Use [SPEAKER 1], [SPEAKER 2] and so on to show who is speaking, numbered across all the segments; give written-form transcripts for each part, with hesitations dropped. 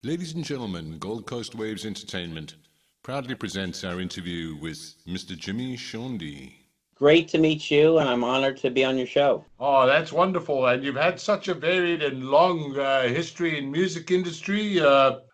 [SPEAKER 1] Ladies and gentlemen, Gold Coast Waves Entertainment proudly presents our interview with Mr. Jimi Shawndi.
[SPEAKER 2] Great to meet you, and I'm honored to be on your show.
[SPEAKER 3] Oh, that's wonderful. And you've had such a varied and long history in music industry.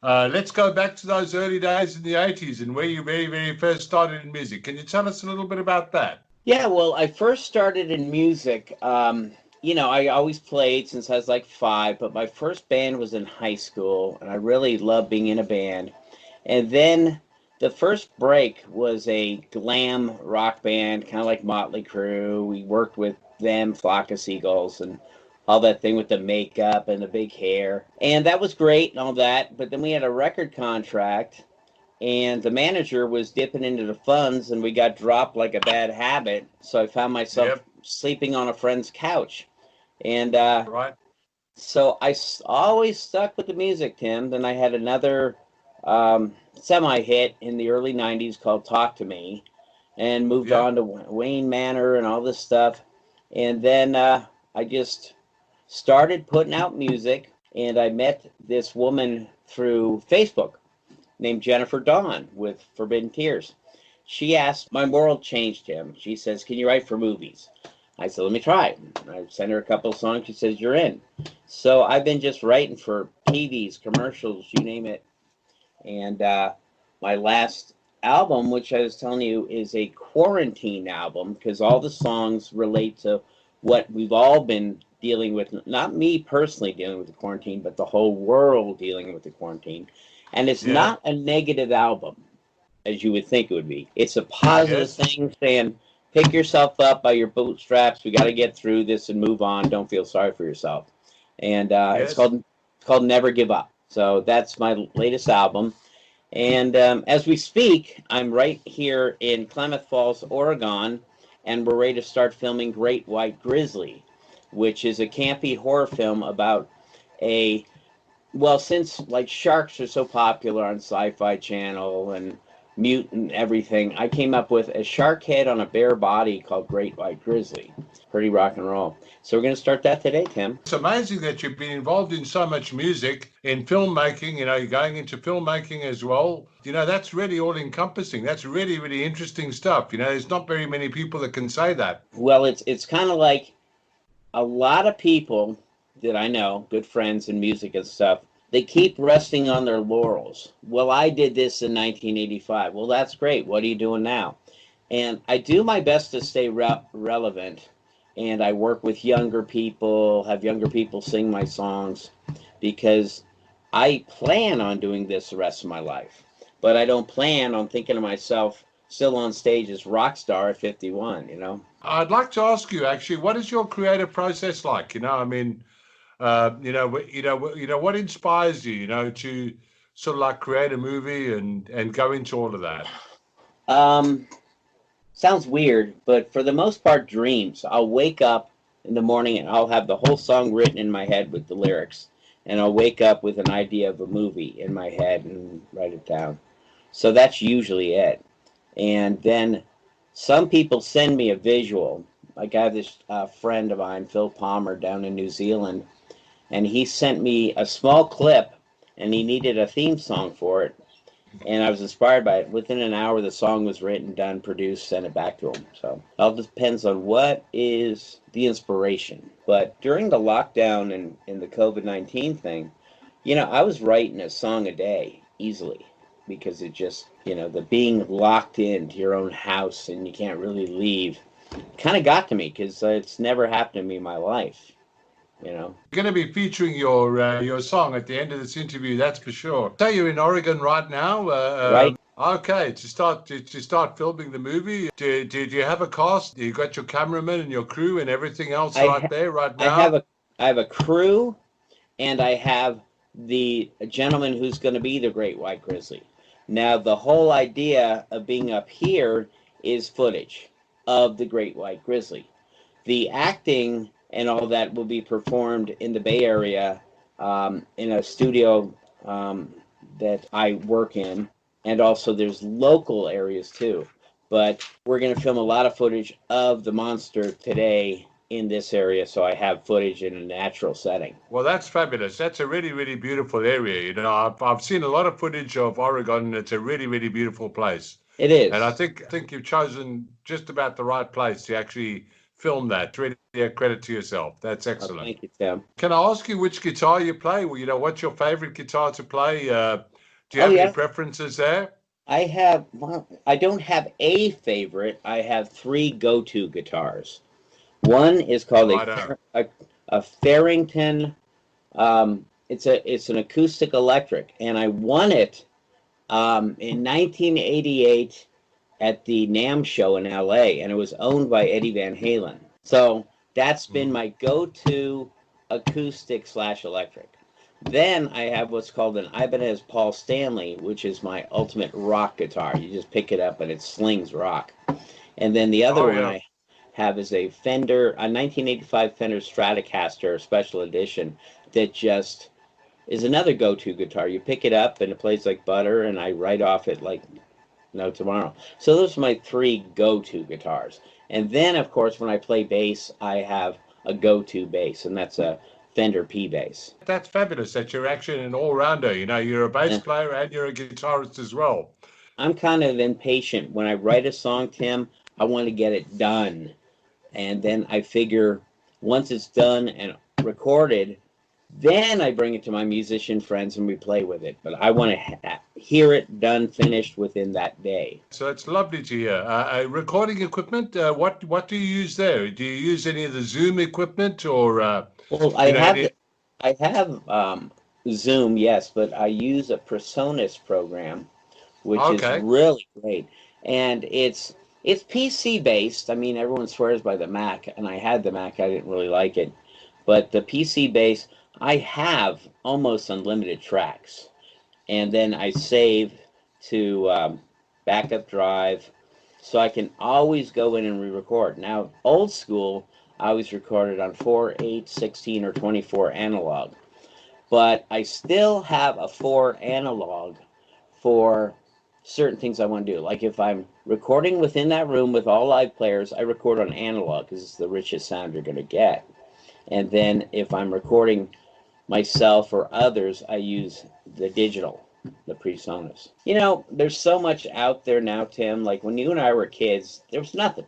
[SPEAKER 3] Let's go back to those early days in the 80s and where you very first started in music. Can you tell us a little bit about that?
[SPEAKER 2] Yeah, well, I first started in music. I always played since I was like 5, but my first band was in high school, and I really loved being in a band. And then the first break was a glam rock band, kind of like Motley Crue. We worked with them, Flock of Seagulls, and all that thing with the makeup and the big hair. And that was great and all that. But then we had a record contract, and the manager was dipping into the funds, and we got dropped like a bad habit. So I found myself
[SPEAKER 3] Yep,
[SPEAKER 2] sleeping on a friend's couch. And
[SPEAKER 3] right.
[SPEAKER 2] so always stuck with the music, Tim. Then I had another semi hit in the early 90s called Talk to Me, and moved on
[SPEAKER 3] Yep.
[SPEAKER 2] to Wayne Manor and all this stuff. And then I just started putting out music, and I met this woman through Facebook named Jennifer Dawn with Forbidden Tears. She asked, my world changed, him. She says, can you write for movies? I said, let me try. I sent her a couple of songs. She says, you're in. So I've been just writing for TVs, commercials, you name it. And my last album, which I was telling you, is a quarantine album because all the songs relate to what we've all been dealing with. Not me personally dealing with the quarantine, but the whole world dealing with the quarantine. And it's
[SPEAKER 3] Yeah.
[SPEAKER 2] not a negative album as you would think it would be. It's a positive
[SPEAKER 3] Yes.
[SPEAKER 2] thing saying, pick yourself up by your bootstraps. We got to get through this and move on. Don't feel sorry for yourself. And
[SPEAKER 3] Yes.
[SPEAKER 2] it's called Never Give Up. So that's my latest album. And as we speak, I'm right here in Klamath Falls, Oregon, and we're ready to start filming Great White Grizzly, which is a campy horror film about a since like sharks are so popular on Sci-Fi Channel and mutant everything, I came up with a shark head on a bare body called Great White Grizzly. Pretty rock and roll. So we're going to start that today, Tim.
[SPEAKER 3] It's amazing that you've been involved in so much music, in filmmaking. You're going into filmmaking as well. That's really all encompassing. That's really interesting stuff. There's not very many people that can say that.
[SPEAKER 2] Well, it's kind of like a lot of people that I know, good friends in music and stuff, they keep resting on their laurels. Well, I did this in 1985. Well, that's great. What are you doing now? And I do my best to stay relevant. And I work with younger people, have younger people sing my songs because I plan on doing this the rest of my life. But I don't plan on thinking of myself still on stage as rock star at 51, you know?
[SPEAKER 3] I'd like to ask you actually, what is your creative process like? What inspires you, to sort of like create a movie and go into all of that?
[SPEAKER 2] Um, Sounds weird, but for the most part, dreams. I'll wake up in the morning and I'll have the whole song written in my head with the lyrics. And I'll wake up with an idea of a movie in my head and write it down. So that's usually it. And then some people send me a visual. Like I have this friend of mine, Phil Palmer, down in New Zealand, and he sent me a small clip and he needed a theme song for it, and I was inspired by it. Within an hour, the song was written, done, produced, sent it back to him. So it all depends on what is the inspiration. But during the lockdown and the COVID-19 thing, I was writing a song a day easily because it just, the being locked into your own house and you can't really leave kind of got to me because it's never happened to me in my life, you know.
[SPEAKER 3] You're going to be featuring your song at the end of this interview, that's for sure. So you're in Oregon right now.
[SPEAKER 2] Right?
[SPEAKER 3] Okay, to start filming the movie. Did you have a cast? You got your cameraman and your crew and everything else
[SPEAKER 2] I
[SPEAKER 3] right
[SPEAKER 2] ha-
[SPEAKER 3] there right
[SPEAKER 2] I have
[SPEAKER 3] now?
[SPEAKER 2] a crew, and I have the gentleman who's going to be the great white grizzly. Now, the whole idea of being up here is footage of the great white grizzly. The acting and all that will be performed in the Bay Area in a studio that I work in, and also there's local areas too. But we're going to film a lot of footage of the monster today in this area, so I have footage in a natural setting.
[SPEAKER 3] Well, that's fabulous. That's a really, really beautiful area. You know, I've seen a lot of footage of Oregon, and it's a really, really beautiful place.
[SPEAKER 2] It
[SPEAKER 3] And I
[SPEAKER 2] is.
[SPEAKER 3] think you've chosen just about the right place to actually film that. Really a credit to yourself. That's
[SPEAKER 2] Oh,
[SPEAKER 3] excellent.
[SPEAKER 2] thank you, Tim.
[SPEAKER 3] Can I ask you which guitar you play? Well, you know, what's your favorite guitar to play? Do you
[SPEAKER 2] Oh
[SPEAKER 3] have any
[SPEAKER 2] yeah,
[SPEAKER 3] preferences there?
[SPEAKER 2] I have. Well, I don't have a favorite. I have three go-to guitars. One is called
[SPEAKER 3] Righto.
[SPEAKER 2] a Farrington. It's an acoustic electric, and I won it in 1988 at the NAMM show in LA, and it was owned by Eddie Van Halen. So that's been
[SPEAKER 3] Mm.
[SPEAKER 2] my go-to acoustic slash electric. Then I have what's called an Ibanez Paul Stanley, which is my ultimate rock guitar. You just pick it up and it slings rock. And then the other
[SPEAKER 3] Oh,
[SPEAKER 2] one
[SPEAKER 3] yeah.
[SPEAKER 2] I have is a Fender, a 1985 Fender Stratocaster special edition that just is another go-to guitar. You pick it up and it plays like butter, and I write off it like no tomorrow. So those are my three go-to guitars. And then, of course, when I play bass, I have a go-to bass, and that's a Fender P bass.
[SPEAKER 3] That's fabulous that you're actually an all-rounder. You know, you're a bass
[SPEAKER 2] Eh,
[SPEAKER 3] player and you're a guitarist as well.
[SPEAKER 2] I'm kind of impatient. When I write a song, Tim, I want to get it done. And then I figure once it's done and recorded, then I bring it to my musician friends and we play with it. But I want to hear it done, finished within that day.
[SPEAKER 3] So it's lovely to hear. Recording equipment, what do you use there? Do you use any of the Zoom equipment or
[SPEAKER 2] Well,
[SPEAKER 3] you know any?
[SPEAKER 2] I have Zoom, yes, but I use a Presonus program, which is
[SPEAKER 3] Okay,
[SPEAKER 2] really great, and it's PC based. I mean, everyone swears by the Mac, and I had the Mac. I didn't really like it, but the PC base, I have almost unlimited tracks, and then I save to backup drive, so I can always go in and re-record. Now, old school, I always recorded on 4, 8, 16, or 24 analog, but I still have a 4 analog for certain things I want to do. Like if I'm recording within that room with all live players, I record on analog because it's the richest sound you're going to get. And then if I'm recording myself or others, I use the digital, the PreSonus. You know, there's so much out there now, Tim. Like when you and I were kids, there was nothing.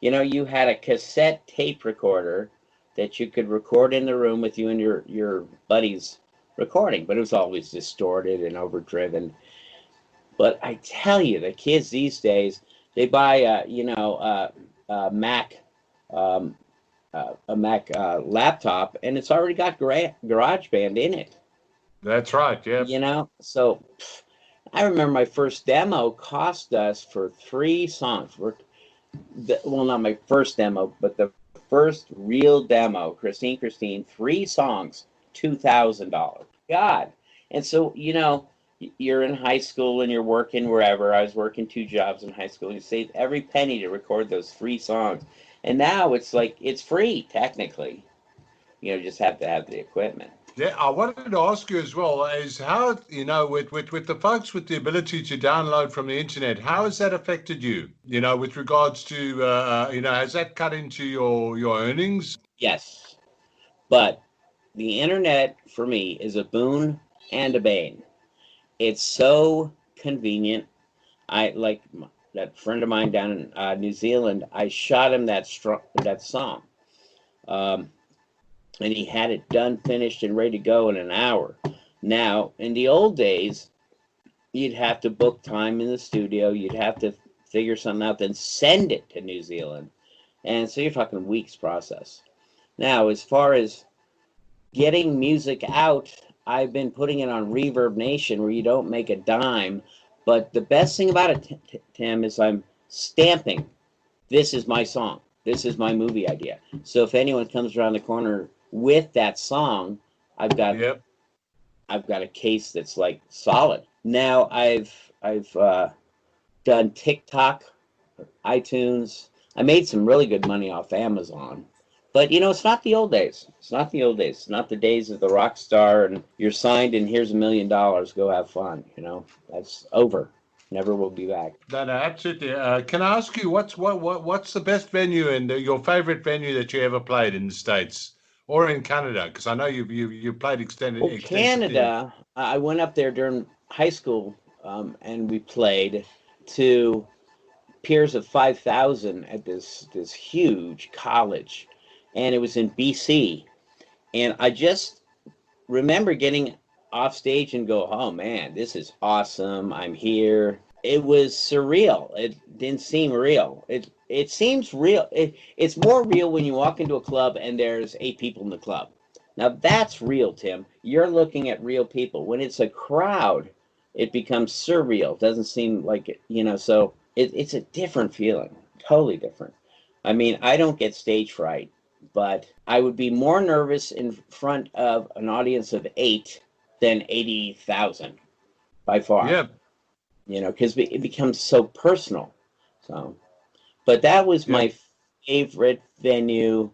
[SPEAKER 2] You know, you had a cassette tape recorder that you could record in the room with you and your buddies recording, but it was always distorted and overdriven. But I tell you, the kids these days, they buy a Mac a Mac laptop, and it's already got GarageBand in it.
[SPEAKER 3] that's right. Yeah,
[SPEAKER 2] You know, so I remember my first demo cost us for three songs. Well, not my first demo, but the first real demo, Christine, three songs, $2,000. God, and so you're in high school and you're working wherever. I was working two jobs in high school. You save every penny to record those three songs, and now it's like it's free technically. You just have to have the equipment.
[SPEAKER 3] yeah. I wanted to ask you as well is how you know with the folks with the ability to download from the internet, how has that affected you? You know, with regards to you know, has that cut into your earnings?
[SPEAKER 2] Yes, but the internet for me is a boon and a bane. It's so convenient. I like that friend of mine down in New Zealand. I shot him that song, um, and he had it done, finished, and ready to go in an hour. Now, in the old days, you'd have to book time in the studio. You'd have to figure something out, then send it to New Zealand, and so you're talking weeks process. Now, as far as getting music out, I've been putting it on Reverb Nation where you don't make a dime. But the best thing about it, Tim, is I'm stamping. This is my song. This is my movie idea. So if anyone comes around the corner with that song, I've got
[SPEAKER 3] Yep.
[SPEAKER 2] I've got a case that's like solid. Now I've done TikTok, iTunes. I made some really good money off Amazon. But it's not the old days. It's not the old days. It's not the days of the rock star and you're signed and here's $1 million. Go have fun. That's over. Never will be back.
[SPEAKER 3] No, no, absolutely. Can I ask you what's the best venue and your favorite venue that you ever played in the States or in Canada? Because I know you played
[SPEAKER 2] Well,
[SPEAKER 3] extensively.
[SPEAKER 2] Canada, I went up there during high school, and we played to peers of 5,000 at this huge college, and it was in BC. And I just remember getting off stage and go, "Oh man, this is awesome! I'm here." It was surreal. It didn't seem real. It seems real. It's more real when you walk into a club and there's 8 people in the club. Now that's real, Tim. You're looking at real people. When it's a crowd, it becomes surreal. It doesn't seem like it, so it's a different feeling. Totally different. I mean, I don't get stage fright, but I would be more nervous in front of an audience of 8 than 80,000 by far,
[SPEAKER 3] Yeah,
[SPEAKER 2] because it becomes so personal. So, but that was
[SPEAKER 3] yeah.
[SPEAKER 2] my favorite venue.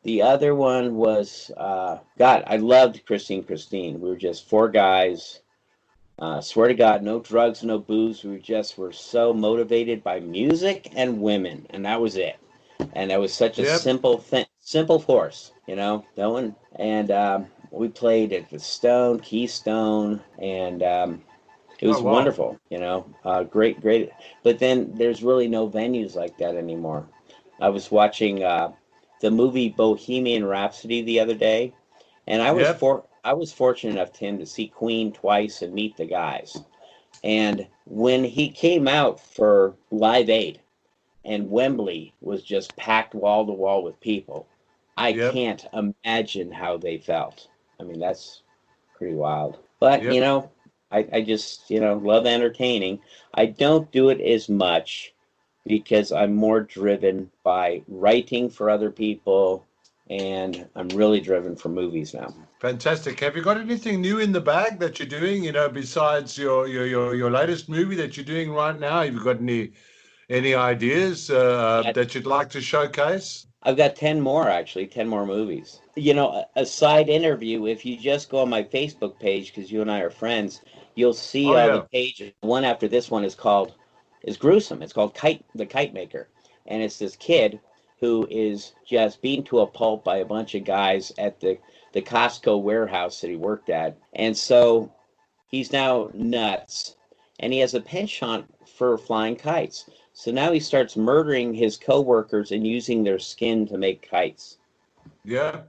[SPEAKER 2] The other one was, God, I loved Christine. We were just 4 guys. Swear to God, no drugs, no booze. We just were so motivated by music and women, and that was it. And that was such a
[SPEAKER 3] Yep.
[SPEAKER 2] simple thing, simple force, No one. And we played at the Keystone, and it
[SPEAKER 3] Oh
[SPEAKER 2] was
[SPEAKER 3] wow.
[SPEAKER 2] wonderful. Great, great. But then there's really no venues like that anymore. I was watching the movie Bohemian Rhapsody the other day, and
[SPEAKER 3] Yep.
[SPEAKER 2] I was fortunate enough, Tim, to see Queen twice and meet the guys. And when he came out for Live Aid, and Wembley was just packed wall to wall with people, I
[SPEAKER 3] Yep.
[SPEAKER 2] can't imagine how they felt. I mean, that's pretty wild. But,
[SPEAKER 3] Yep.
[SPEAKER 2] I just, love entertaining. I don't do it as much because I'm more driven by writing for other people, and I'm really driven for movies now.
[SPEAKER 3] Fantastic. Have you got anything new in the bag that you're doing, besides your latest movie that you're doing right now? Have you got any ideas that you'd like to showcase?
[SPEAKER 2] I've got 10 more, actually, 10 more movies. A side interview, if you just go on my Facebook page, because you and I are friends, you'll see
[SPEAKER 3] Oh
[SPEAKER 2] all the
[SPEAKER 3] yeah.
[SPEAKER 2] pages. One after this one is gruesome. It's called The Kite Maker. And it's this kid who is just beaten to a pulp by a bunch of guys at the Costco warehouse that he worked at. And so he's now nuts, and he has a penchant for flying kites. So now he starts murdering his coworkers and using their skin to make kites.
[SPEAKER 3] Yeah.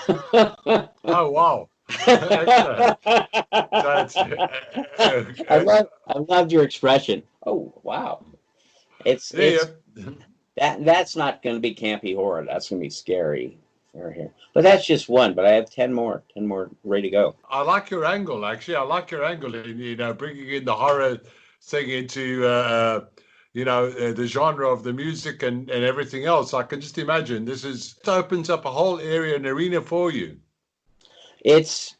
[SPEAKER 3] Oh wow. Excellent. So it's
[SPEAKER 2] I loved your expression. Oh wow.
[SPEAKER 3] yeah.
[SPEAKER 2] It's that's not going to be campy horror. That's going to be scary for here. But that's just one. But I have 10 more ready to go.
[SPEAKER 3] I like your angle, actually. I like your angle in, bringing in the horror thing into, the genre of the music and everything else. I can just imagine this opens up a whole area, an arena for you.
[SPEAKER 2] It's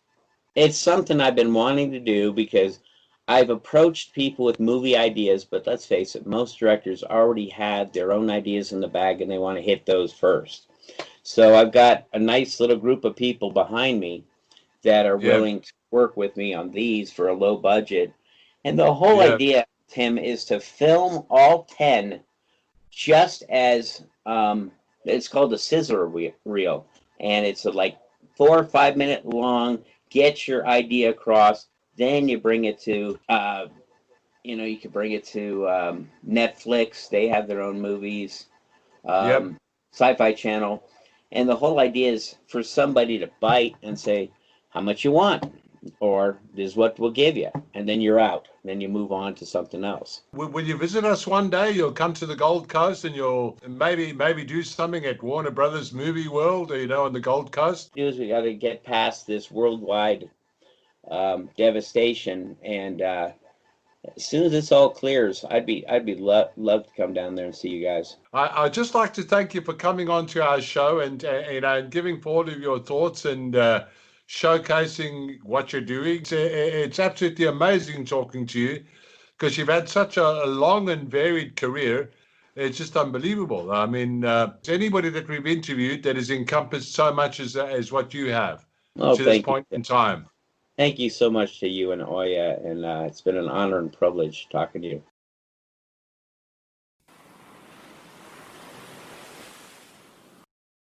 [SPEAKER 2] it's something I've been wanting to do because I've approached people with movie ideas, but let's face it, most directors already had their own ideas in the bag and they want to hit those first. So I've got a nice little group of people behind me that are
[SPEAKER 3] Yeah,
[SPEAKER 2] willing to work with me on these for a low budget. And the whole
[SPEAKER 3] yeah,
[SPEAKER 2] idea, Tim, is to film all 10 just as it's called a scissor reel. And it's like 4 or 5 minute long, get your idea across. Then you bring it to, you can bring it to Netflix. They have their own movies,
[SPEAKER 3] yep.
[SPEAKER 2] Sci-Fi Channel, and the whole idea is for somebody to bite and say how much you want, or this is what we'll give you, and then you're out. Then you move on to something else.
[SPEAKER 3] Will you visit us one day? You'll come to the Gold Coast and you'll maybe do something at Warner Brothers Movie World, on the Gold Coast.
[SPEAKER 2] Do is we got to get past this worldwide devastation, and as soon as this all clears, I'd be love to come down there and see you guys.
[SPEAKER 3] I'd just like to thank you for coming on to our show and and giving forward of your thoughts and showcasing what you're doing. It's absolutely amazing talking to you because you've had such a long and varied career. It's just unbelievable. I mean, anybody that we've interviewed that has encompassed so much as what you have
[SPEAKER 2] Oh,
[SPEAKER 3] to this
[SPEAKER 2] thank you.
[SPEAKER 3] point in time.
[SPEAKER 2] Thank you so much to you and Oya, and it's been an honor and privilege talking to you.